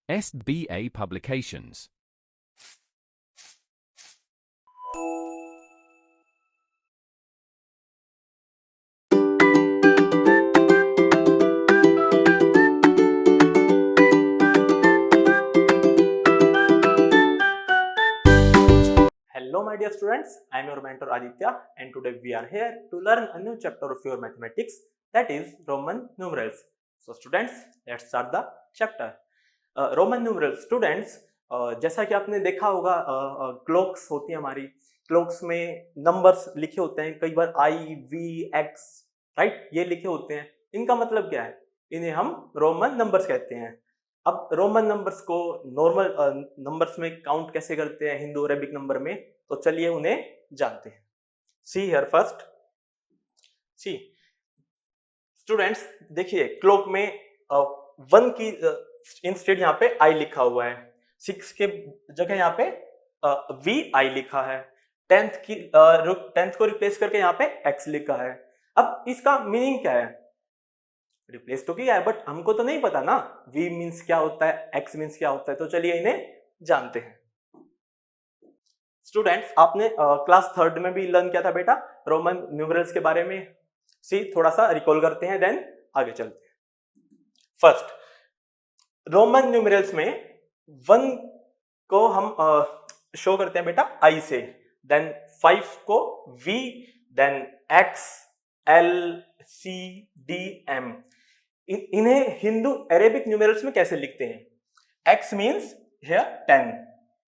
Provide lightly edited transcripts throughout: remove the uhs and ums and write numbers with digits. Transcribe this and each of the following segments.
SBA Publications. Hello my dear students, I am your mentor Aditya and today we are here to learn a new chapter of your mathematics, that is Roman numerals. So students, let's start the chapter. Roman numerals students, जैसा कि आपने देखा होगा clocks होती है हमारी, clocks में numbers लिखे होते हैं, कई बार I, V, X, राइट, ये लिखे होते हैं. इनका मतलब क्या है? इन्हें हम रोमन नंबर्स कहते हैं. अब रोमन नंबर्स को नॉर्मल नंबर्स में काउंट कैसे करते हैं हिंदू अरेबिक नंबर में, तो चलिए उन्हें जानते हैं. See here first, see students, देखिए क्लॉक में 1 की इंस्टेड यहाँ पे आई लिखा हुआ है, 6 के जगह यहाँ पे वी आई लिखा है, 10th को रिप्लेस करके यहाँ पे एक्स लिखा है. अब इसका मीनिंग क्या है? रिप्लेस तो किया है बट हमको तो नहीं पता ना v मीन्स क्या होता है, x मीन्स क्या होता है, तो चलिए इन्हें जानते हैं. स्टूडेंट्स, आपने क्लास 3rd में भी लर्न किया था बेटा रोमन न्यूमरल्स के बारे में. सी थोड़ा सा रिकॉल करते हैं, देन आगे चलते हैं. फर्स्ट, रोमन न्यूमरल्स में 1 को हम शो करते हैं बेटा I से, देन 5 को V, then X, L, C, D, M. इन्हें हिंदू अरेबिक न्यूमरल्स में कैसे लिखते हैं? X means here 10,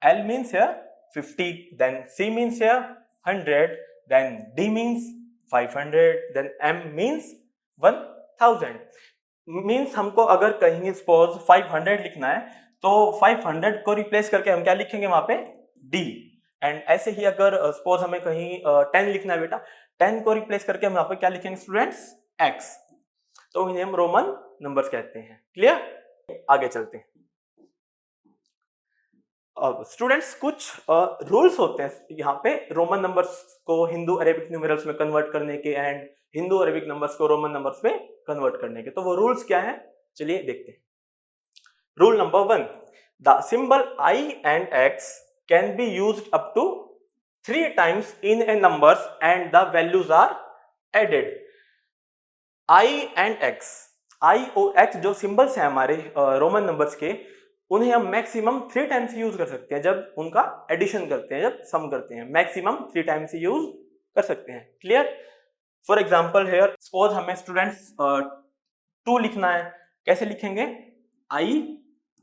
L means here 50, then C means here 100, then D means 500, then M means 1000. Means हमको अगर कहीं सपोज 500 लिखना है तो 500 को रिप्लेस करके हम क्या लिखेंगे वहां पे? D. एंड ऐसे ही अगर सपोज हमें कहीं 10 लिखना है बेटा, 10 को रिप्लेस करके हम यहाँ पे क्या लिखेंगे स्टूडेंट्स? X. तो इन्हें हम रोमन नंबर्स कहते हैं. क्लियर? आगे चलते हैं. अब स्टूडेंट्स, कुछ रूल्स होते हैं यहाँ पे रोमन नंबर्स को हिंदू अरेबिक न्यूमरल्स में कन्वर्ट करने के एंड हिंदू अरेबिक नंबर्स को रोमन नंबर्स में कन्वर्ट करने के. तो वो रूल्स क्या हैं, चलिए देखते हैं. Rule number 1, the symbol I and X can be used up to 3 times in a numbers and the values are added. I and X, I और X जो सिंबल्स हैं हमारे रोमन नंबर्स के, उन्हें हम मैक्सिमम 3 टाइम्स यूज कर सकते हैं जब उनका एडिशन करते हैं, जब सम करते हैं. मैक्सिमम 3 टाइम्स ही यूज कर सकते हैं. Clear? For example hair suppose हमें स्टूडेंट्स 2 लिखना है, कैसे लिखेंगे?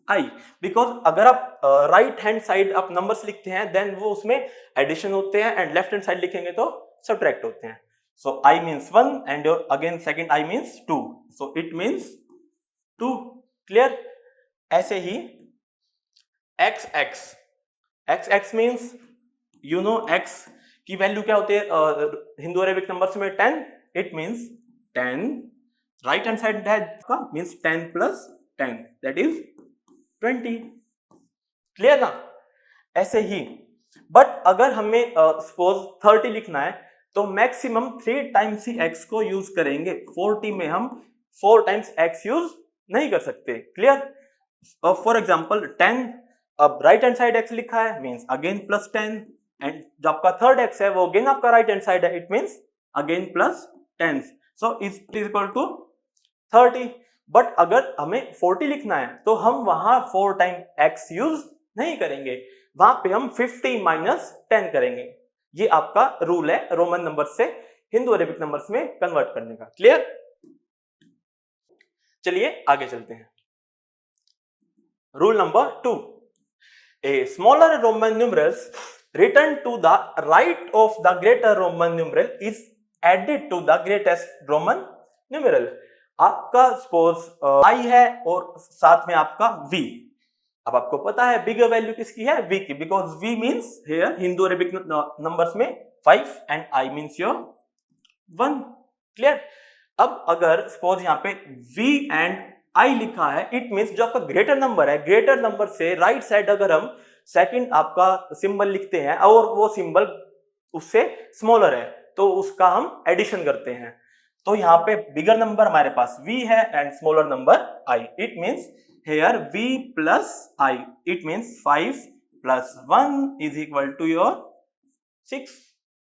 I, बिकॉज अगर आप राइट हैंड साइड आप नंबर्स लिखते हैं देन वो उसमें एडिशन होते हैं एंड लेफ्ट हैंड साइड लिखेंगे तो सब्ट्रैक्ट होते हैं. So I means 1 and again second I means 2. So it means 2. Clear? ऐसे ही XX. XX means you know X की वैल्यू क्या होती है हिंदू अरेबिक नंबर्स में? 10. It means 10. Right hand side का means 10 plus 10, that is 20. Clear ना? ऐसे ही but अगर हमें सपोज 30 लिखना है तो मैक्सिमम 3 टाइम्स ही x को यूज करेंगे. 40 में हम 4 टाइम्स x यूज नहीं कर सकते. क्लियर? फॉर एग्जांपल 10, अब राइट हैंड साइड x लिखा है मींस अगेन प्लस 10 एंड जो आपका थर्ड x है वो अगेन आपका राइट हैंड साइड है, it means again plus 10. So is equal to 30. But अगर हमें 40 लिखना है तो हम वहां 4 टाइम x यूज नहीं करेंगे, वहां पे हम 50 माइनस 10 करेंगे. ये आपका रूल है रोमन नंबर से हिंदू अरेबिक नंबर्स में कन्वर्ट करने का. क्लियर? चलिए आगे चलते हैं. Rule number 2, a smaller Roman numerals return to the right of the greater Roman numeral is added to the greatest Roman numeral. आपका सपोज I है और साथ में आपका V. अब आपको पता है बिगर वैल्यू किसकी है? V की, because V means here Hindu Arabic numbers में 5 and I means your 1. Clear? अब अगर सपोज यहाँ पे V एंड I लिखा है, इट मीन्स जो आपका ग्रेटर नंबर है, ग्रेटर नंबर से राइट साइड अगर हम सेकंड आपका सिंबल लिखते हैं और वो सिंबल उससे स्मॉलर है तो उसका हम एडिशन करते हैं. तो यहाँ पे बिगर नंबर हमारे पास v है and smaller number i. It means here v plus i. It means 5 plus 1 is equal to your 6.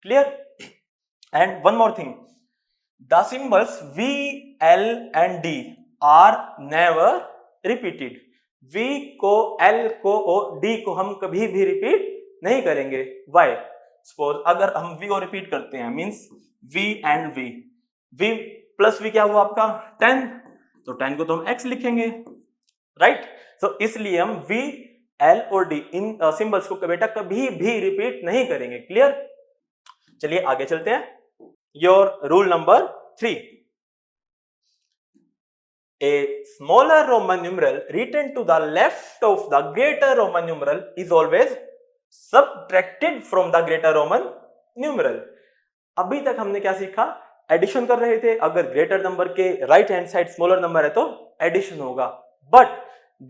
Clear? And one more thing, the symbols v, l and d are never repeated. v को, l को और d को हम कभी भी repeat नहीं करेंगे. Why? Suppose अगर हम v को रिपीट करते हैं means v and v plus v क्या हुआ आपका 10, तो 10 को तो हम x लिखेंगे, राइट? तो इसलिए हम v, l और d इन सिंबल्स को बेटा कभी भी रिपीट नहीं करेंगे. क्लियर? चलिए आगे चलते हैं. Your rule number 3, a smaller Roman numeral written to the left of the greater Roman numeral is always subtracted from the greater Roman numeral. अभी तक हमने क्या सीखा? एडिशन कर रहे थे. अगर ग्रेटर नंबर के right hand side smaller number है तो एडिशन होगा, बट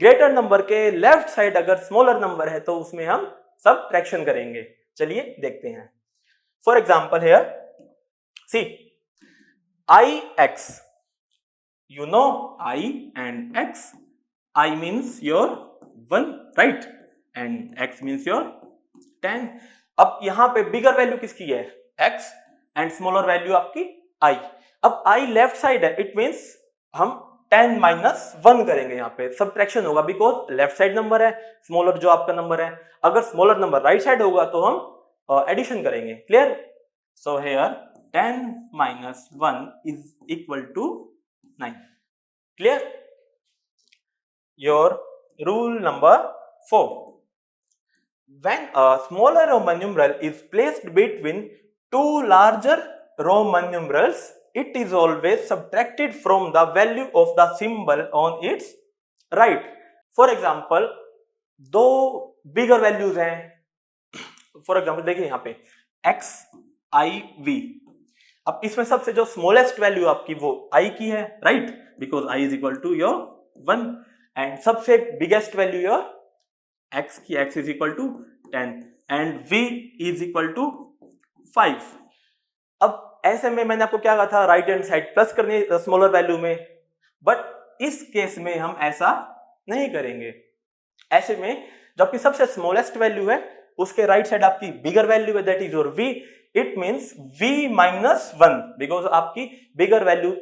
ग्रेटर नंबर के लेफ्ट साइड अगर स्मॉलर नंबर है तो उसमें हम सबट्रैक्शन करेंगे. चलिए देखते हैं. For example here see ix, you know I and x. I means your 1, right? And x means your 10. अब यहां पे बिगर वैल्यू किसकी है? x एंड स्मॉलर वैल्यू आपकी i. अब i लेफ्ट साइड है, इट मीन्स हम 10 माइनस 1 करेंगे. यहाँ पे सबट्रैक्शन होगा बिकॉज लेफ्ट साइड नंबर है, स्मॉलर जो आपका नंबर है. अगर स्मॉलर नंबर राइट साइड होगा तो हम एडिशन करेंगे. Clear? So here 10 minus 1 is equal to 9. Clear? Your rule number 4. When a smaller Roman numeral is placed between two larger Roman numerals, it is always subtracted from the value of the symbol on its right. For example, दो bigger values हैं. For example, देखिए यहाँ पे x, i, v. अब इसमें सबसे जो smallest value आपकी वो i की है, right? Because i is equal to your 1. And सबसे बिगेस्ट वैल्यू योर x की, x is equal to 10 and v is equal to 5. अब ऐसे में मैंने आपको क्या कहा था, राइट हैंड साइड प्लस करनी स्मॉलर वैल्यू में, बट इस केस में हम ऐसा नहीं करेंगे. ऐसे में जो आपकी सबसे स्मॉलेस्ट वैल्यू है उसके राइट साइड आपकी बिगर वैल्यू है, that is your v. It means v minus 1, because आपकी बिगर वैल्यू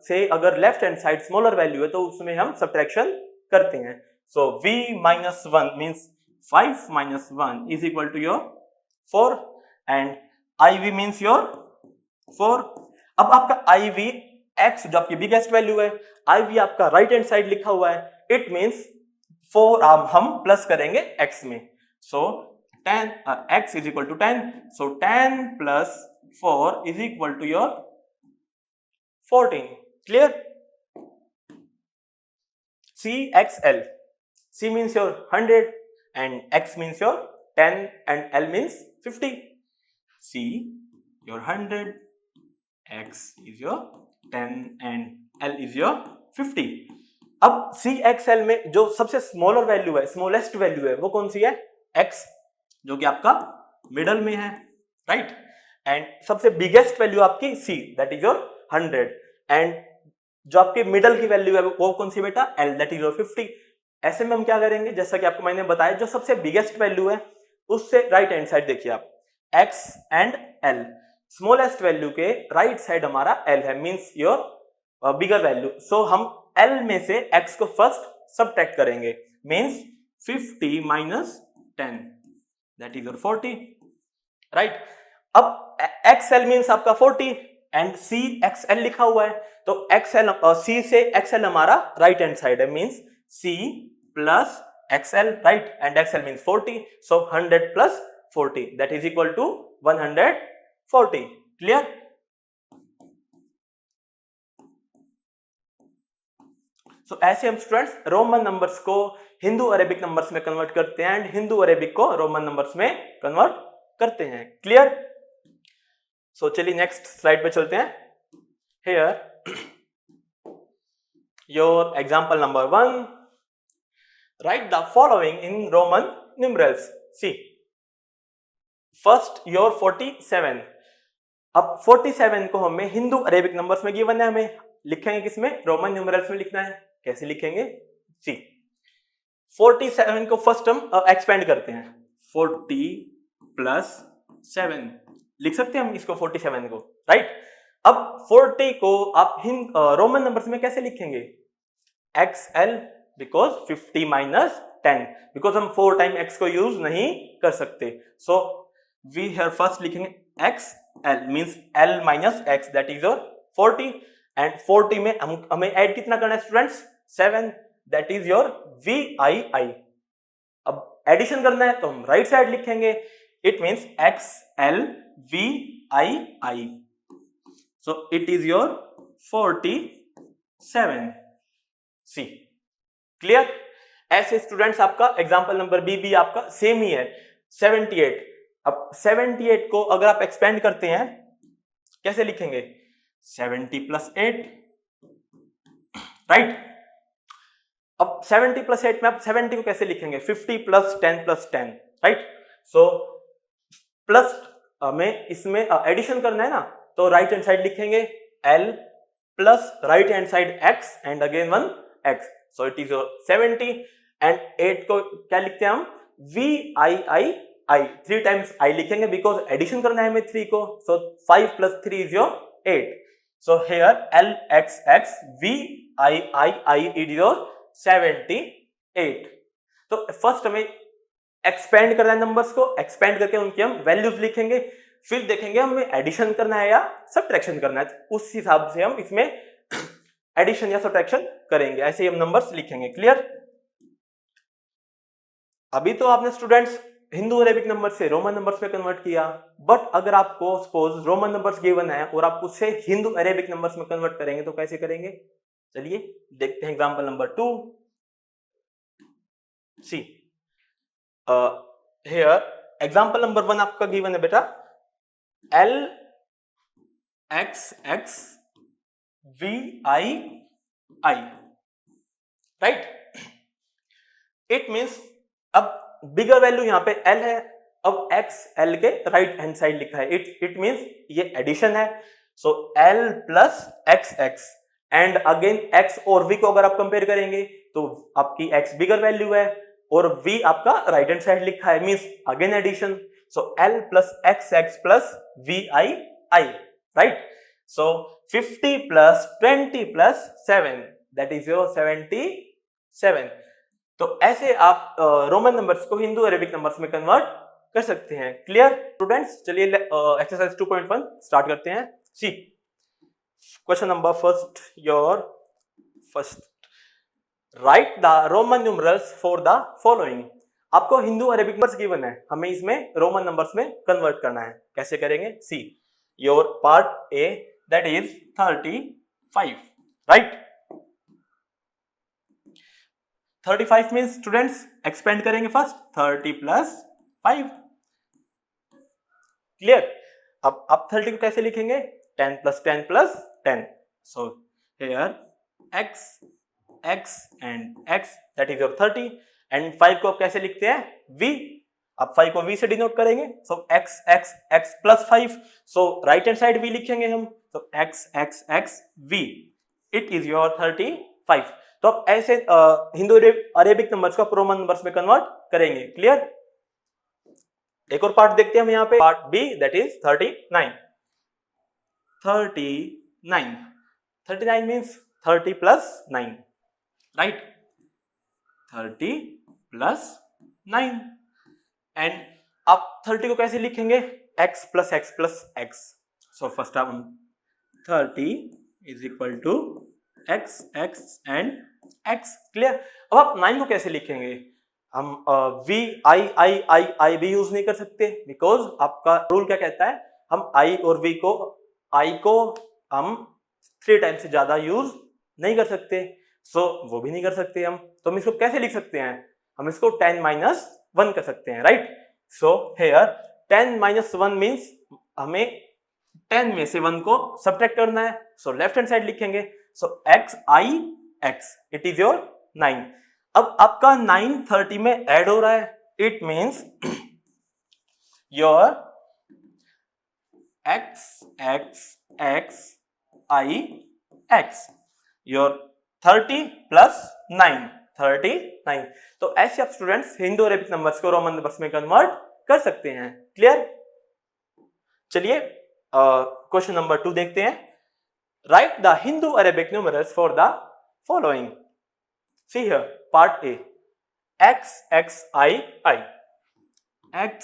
से अगर left hand side smaller value है तो उसमें हम सब्ट्रैक्शन करते हैं. So v minus 1 means 5 minus 1 is equal to your 4 and iv means your 4. अब आपका iv x जो आपकी बिगेस्ट वैल्यू है, iv आपका राइट हैंड साइड लिखा हुआ है, इट मीन्स 4 हम प्लस करेंगे x में. सो 10 x is equal to 10, so 10 plus 4 is equal to your 14. Clear? C x l. C means your 100 and x means your 10 and l means 50. C your 100, x is your 10 and l is your 50. अब C x l में जो सबसे smaller value है, smallest value है, वो कौन सी है? x, जो कि आपका मिडल में है, राइट? एंड सबसे बिगेस्ट वैल्यू आपकी c, that is your 100 and जो आपकी मिडल की वैल्यू है वो कौन सी बेटा? l, that is your 50. ऐसे में हम क्या करेंगे, जैसा कि आपको मैंने बताया, जो सबसे बिगेस्ट वैल्यू है उससे राइट हैंड साइड देखिए आप, x and l. Smallest value के राइट साइड हमारा l है, मींस योर बिगर वैल्यू. सो हम l में से x को फर्स्ट सबट्रैक्ट करेंगे, means 50 minus 10, that is your 40, right? अब xl मीन्स आपका 40 एंड c xl लिखा हुआ है, तो xl c से xl हमारा राइट हैंड साइड है, means c plus xl, right? And xl means 40, so 100 plus 40 that is equal to 140. Clear? So ऐसे हम स्टूडेंट्स रोमन नंबर्स को हिंदू अरेबिक नंबर्स में कन्वर्ट करते हैं एंड हिंदू अरेबिक को रोमन नंबर्स में कन्वर्ट करते हैं. क्लियर? सो चलिए नेक्स्ट स्लाइड पे चलते हैं. Here your example number 1, write the following in Roman numerals. See first your 47. अब 47 को हमें हिंदू अरेबिक नंबर्स में गिवन है, हमें लिखेंगे किसमें, रोमन न्यूमेरल्स में लिखना है। कैसे लिखेंगे, सी 47 को फर्स्ट हम एक्सपेंड करते हैं, 40 प्लस 7 लिख सकते हैं हम इसको 47 को, राइट। अब 40 को आप रोमन नंबर्स में कैसे लिखेंगे, XL, बिकॉज 50 माइनस 10, बिकॉज हम 4 टाइम x को यूज नहीं कर सकते, सो वी हियर फर्स्ट लिखेंगे XL means L minus x, that is your 40, and 40 में हमें ऐड कितना करना है students, 7, that is your VII। अब एडिशन करना है तो हम राइट साइड लिखेंगे, it means XL VII, so it is your 47, see clear. ऐसे स्टूडेंट्स आपका एग्जांपल नंबर बी भी आपका सेम ही है, 78। अब 78 को अगर आप एक्सपेंड करते हैं कैसे लिखेंगे, 70 प्लस 8, राइट। अब 70 प्लस 8 में आप 70 को कैसे लिखेंगे, 50 plus 10 plus 10, right. So plus में इसमें एडिशन करना है ना, तो राइट हैंड साइड लिखेंगे L plus right hand side X and again 1 X, so it is your 70, and 8 को क्या लिखते हैं हम, VII, 3 टाइम्स I लिखेंगे बिकॉज एडिशन करना है हमें 3 को, सो 5 plus 3 is your 8, so here LXX VII is your 78। तो फर्स्ट हमें एक्सपेंड करना है नंबर्स को, एक्सपेंड करके उनकी हम वैल्यूज लिखेंगे, फिर देखेंगे हमें एडिशन करना है या सब्ट्रैक्शन करना है, उस हिसाब से हम इसमें एडिशन या सब्ट्रैक्शन करेंगे, ऐसे ही हम नंबर्स लिखेंगे, क्लियर। अभी तो आपने स्टूडेंट्स हिंदू अरेबिक नंबर से रोमन नंबर्स में कन्वर्ट किया, बट अगर आपको सपोज रोमन नंबर्स गिवन है और आप उससे हिंदू अरेबिक नंबर्स में कन्वर्ट करेंगे तो कैसे करेंगे, चलिए देखते हैं example number 2। See here example number 1 आपका गिवन है बेटा, LXX VII, right. It means अब बिगर वैल्यू यहां पे L है, अब X L के राइट हैंड साइड लिखा है, इट मींस ये एडिशन है, सो L plus XX, and again X और V को अगर आप कंपेयर करेंगे तो आपकी X बिगर वैल्यू है और V आपका राइट हैंड साइड लिखा है, means again addition, so L plus XX plus VII, right. So 50 plus 20 plus 7, that is your 77। तो ऐसे आप रोमन नंबर्स को हिंदू अरेबिक नंबर्स में कन्वर्ट कर सकते हैं, क्लियर स्टूडेंट्स। चलिए एक्सरसाइज 2.1 स्टार्ट करते हैं। See question number first, write the Roman numerals for the following. आपको हिंदू अरेबिक नंबर्स गिवन है, हमें इसमें रोमन नंबर्स में कन्वर्ट करना है, कैसे करेंगे, see your part A that is 35, right. 35 means students expand करेंगे फर्स्ट, 30 प्लस 5, क्लियर। अब आप 30 को कैसे लिखेंगे, 10 plus 10 plus 10, so here x and x that is your 30, and 5 को आप कैसे लिखते हैं, v, आप 5 को v से डिनोट करेंगे, so x plus 5, so right hand side v लिखेंगे हम, so x v, it is your 35। तो आप ऐसे हिंदू अरेबिक नंबर्स को आप रोमन नंबर्स में कन्वर्ट करेंगे, क्लियर। एक और पार्ट देखते हैं हम यहाँ पे, part B that is 39 means 30 plus 9, right, 30 plus 9, and आप 30 को कैसे लिखेंगे, x plus x plus x, so first हम 30 is equal to x and x, clear. अब आप 9 को कैसे लिखेंगे, हम I भी यूज नहीं कर सकते, बिकॉज आपका रूल क्या कहता है, हम I और V को हम 3 टाइम्स से ज्यादा यूज नहीं कर सकते, सो वो भी नहीं कर सकते हम, तो हम इसको कैसे लिख सकते हैं, हम इसको 10 माइनस 1 कर सकते हैं, right. So here 10 minus 1 means हमें 10 में से 1 को सब्ट्रैक्ट करना है, सो लेफ्ट हैंड साइड लिखेंगे, सो x इट इज योर 9। अब आपका 9 30 में ऐड हो रहा है, it means your x x x I x your 30 plus 9 39। तो ऐसे आप स्टूडेंट्स हिंदू अरेबिक नंबर्स को रोमन नंबर्स में कन्वर्ट कर सकते हैं। क्लियर? चलिए क्वेश्चन नंबर 2 देखते हैं। Right the Hindu Arabic numerals for the following. See here part A x x I I x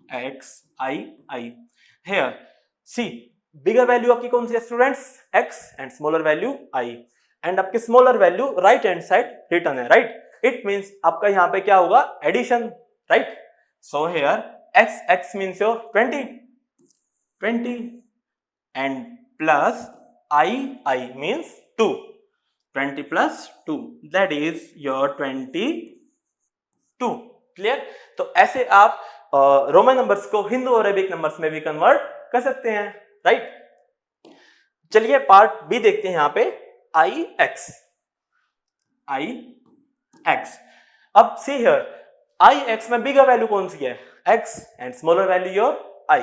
x I I here see bigger value आपकी कौन सी है students? x and smaller value I and आपकी smaller value right hand side return है। Right it means आपका यहां पे क्या होगा? Addition. Right so here x x means your 20 and plus I means 2 20 plus 2 that is your 22। Clear? तो ऐसे आप रोमन नंबर्स को हिंदू और अरेबिक नंबर्स में भी कन्वर्ट कर सकते हैं। राइट चलिए पार्ट बी देखते हैं। यहां पे I x अब सी हियर I x में बिगर वैल्यू कौन सी है? x and smaller value your I।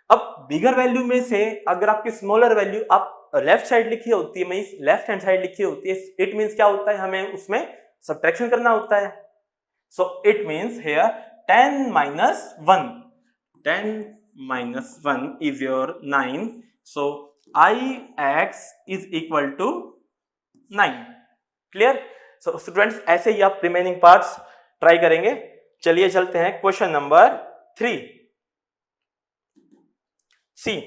अब बिगर वैल्यू में से अगर आपकी स्मॉलर वैल्यू आप लेफ्ट साइड लिखी होती है, मींस लेफ्ट हैंड साइड लिखी होती है, इट मींस क्या होता है? हमें उसमें सब्ट्रैक्शन करना होता है। So it means here 10 minus 1 is your 9। so ix is equal to 9। Clear? So students ऐसे ही आप रिमेनिंग पार्ट्स ट्राई करेंगे। चलिए चलते हैं क्वेश्चन नंबर 3। सी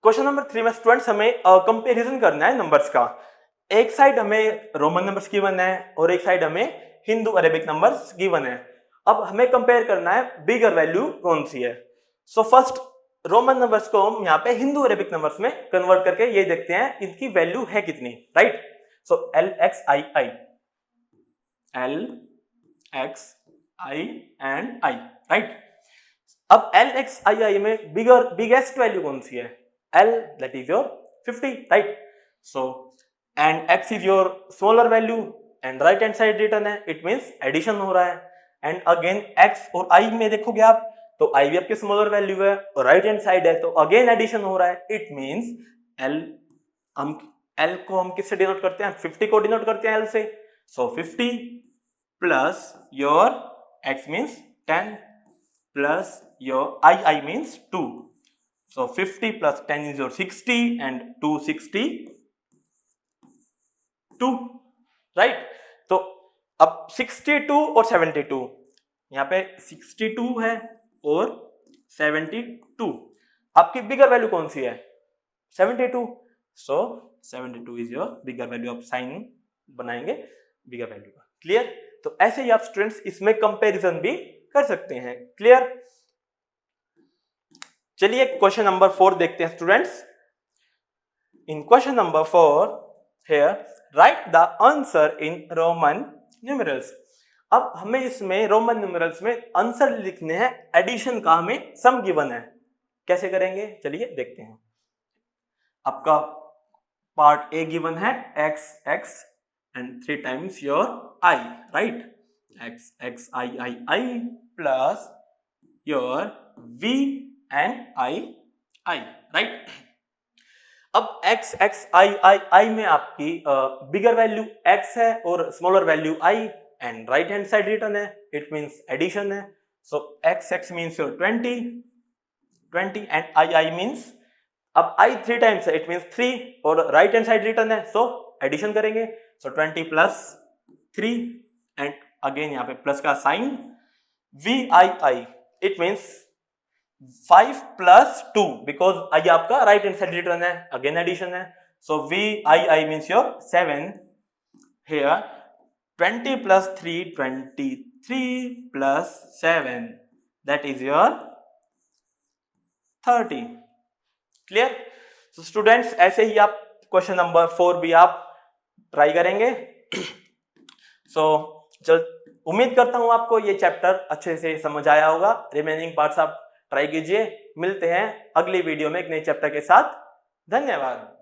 क्वेश्चन नंबर 3 में स्टूडेंट्स हमें कंपैरिजन करना है नंबर्स का। एक साइड हमें रोमन नंबर्स गिवन है और एक साइड हमें हिंदू अरेबिक नंबर्स गिवन है। अब हमें कंपेयर करना है बिगर वैल्यू कौन सी है। सो फर्स्ट रोमन नंबर्स को हम यहाँ पे हिंदू अरेबिक नंबर्स में कन्वर्ट करके ये देखते हैं इनकी वैल्यू है कितनी। Right so L x I and I. Right अब एल एक्स आई में बिगेस्ट वैल्यू कौन सी है? L that is your 50। Right so and x is your smaller value and right hand side return है, इट मींस एडिशन हो रहा है। And again x और i में देखोगे आप तो i भी आपकी स्मॉलर वैल्यू है और राइट हैंड साइड है तो अगेन एडिशन हो रहा है। इट मींस L को हम किससे डिनोट करते हैं? 50 को डिनोट करते हैं L से। सो 50 plus your x means 10 plus your I means 2। So 50 plus 10 is your 60 and 262। Right तो अब 62 और 72 यहाँ पे 62 है और 72। आपकी बिगर वैल्यू कौन सी है? 72। सो 72 इज योर बिगर वैल्यू। आप साइन बनाएंगे बिगर वैल्यू का। क्लियर? तो ऐसे ही आप स्टूडेंट्स इसमें कंपैरिजन भी कर सकते हैं। क्लियर? चलिए क्वेश्चन नंबर 4 देखते हैं students. In question number 4 here right the answer in Roman numerals. अब हमें इसमें रोमन न्यूमेरल्स में आंसर लिखने हैं एडिशन का, हमें सम गिवन है। कैसे करेंगे चलिए देखते हैं। आपका पार्ट ए गिवन है x x and 3 times your i। Right x x I plus your v and I। Right अब x x I में आपकी बिगर वैल्यू x है और smaller value I and right hand side return है, it means addition है। सो x x means your 20 and I means अब I 3 times है, it means 3 और राइट हैंड साइड रिटर्न है, सो एडिशन करेंगे। सो 20 plus 3 and again यहाँ पे plus का sign VI it means 5 plus 2 because I आपका राइट हैंड साइड रिटर्न है, अगेन एडिशन है। So VI means your 7 here 20 plus 3 23 plus 7 that is your 30। Clear? So students ऐसे ही आप क्वेश्चन नंबर 4 भी आप ट्राई करेंगे। सो उम्मीद करता हूं आपको ये चैप्टर अच्छे से समझ आया होगा। रिमेनिंग पार्ट्स आप ट्राई कीजिए। मिलते हैं अगली वीडियो में एक नए चैप्टर के साथ। धन्यवाद।